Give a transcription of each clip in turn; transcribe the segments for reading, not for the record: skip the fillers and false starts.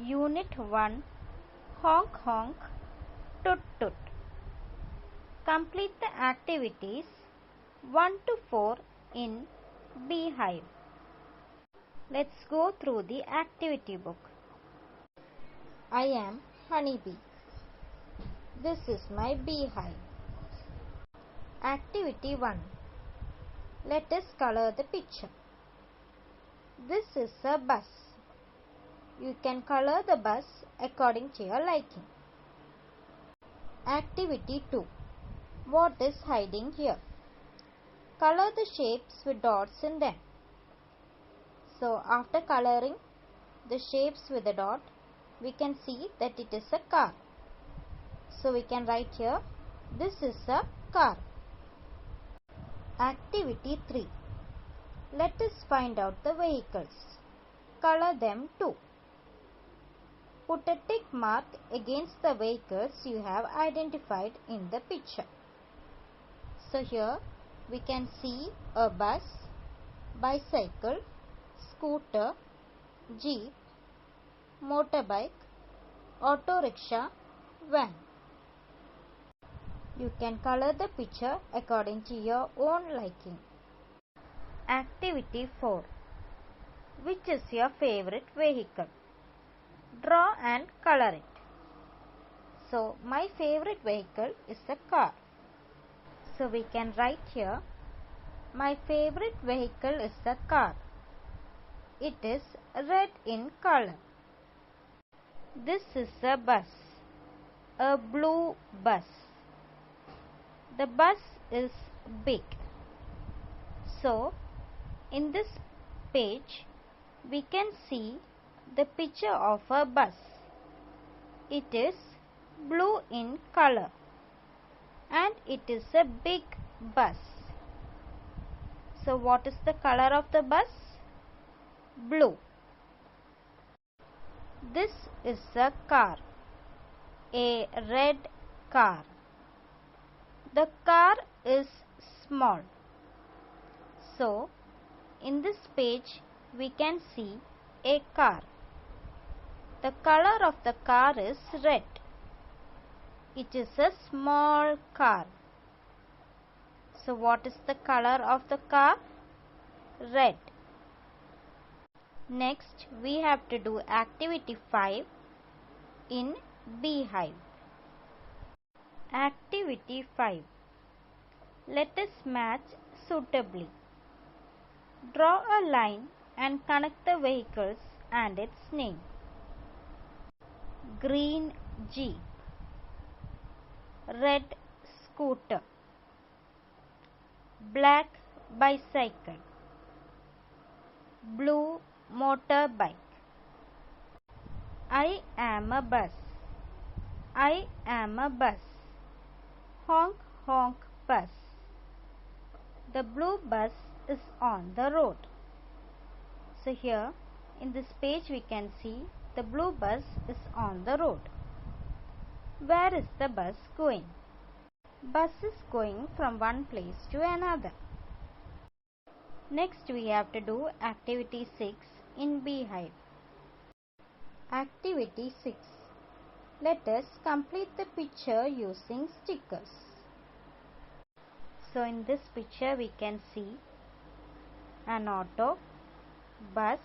Unit 1 Honk Honk Toot Toot. Complete the activities 1 to 4 in Beehive. Let's go through the activity book. I am honeybee. This is my beehive. Activity 1. Let us color the picture. This is a bus. You can color the bus according to your liking. Activity 2. What is hiding here? Color the shapes with dots in them. So after coloring the shapes with a dot, we can see that it is a car. So we can write here, this is a car. Activity 3. Let us find out the vehicles. Color them too. Put a tick mark against the vehicles you have identified in the picture. So here we can see a bus, bicycle, scooter, jeep, motorbike, auto rickshaw, van. You can color the picture according to your own liking. Activity 4. Which is your favorite vehicle? Draw and color it. So my favorite vehicle is a car. So we can write here, my favorite vehicle is a car. It is red in color. This is a bus, a blue bus. The bus is big. So in this page we can see the picture of a bus. It is blue in color and it is a big bus. So what is the color of the bus? Blue. This is a car, a red car. The car is small. So in this page we can see a car. The color of the car is red. It is a small car. So what is the color of the car? Red. Next we have to do activity 5 in Beehive. Activity 5. Let us match suitably. Draw a line and connect the vehicles and its name. Green jeep, red scooter, black bicycle, blue motorbike. I am a bus. I am a bus. Honk honk bus. The blue bus is on the road. So here in this page we can see the blue bus is on the road. Where is the bus going? Bus is going from one place to another. Next we have to do activity 6 in Beehive. Activity 6. Let us complete the picture using stickers. So in this picture we can see an auto, bus,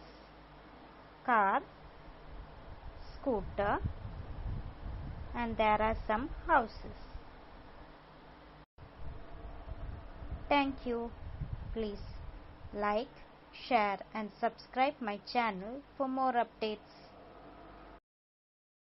car, scooter, and there are some houses. Thank you. Please like, share and subscribe my channel for more updates.